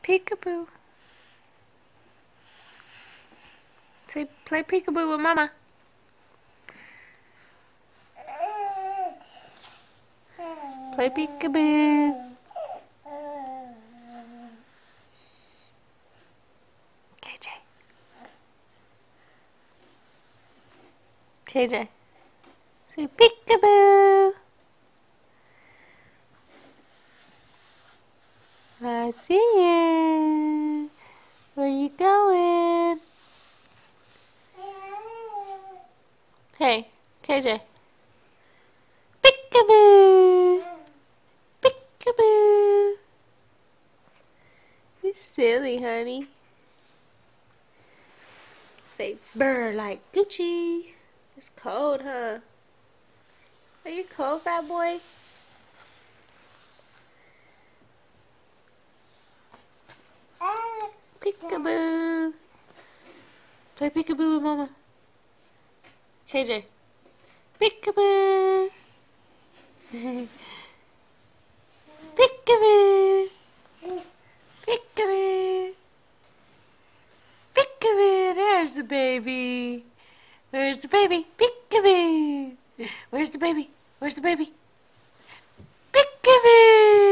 Peekaboo. Say, play peekaboo with Mama. Play peekaboo. KJ. KJ. Say peekaboo. I see you. Where you going? Hey, KJ. Peekaboo. Peekaboo. You silly, honey. Say brr like Gucci. It's cold, huh? Are you cold, fat boy? Peekaboo. Play peekaboo with Mama. KJ. Peekaboo. Peekaboo. Peekaboo. Peekaboo. There's the baby. Where's the baby? Peekaboo. Where's the baby? Where's the baby? Peekaboo.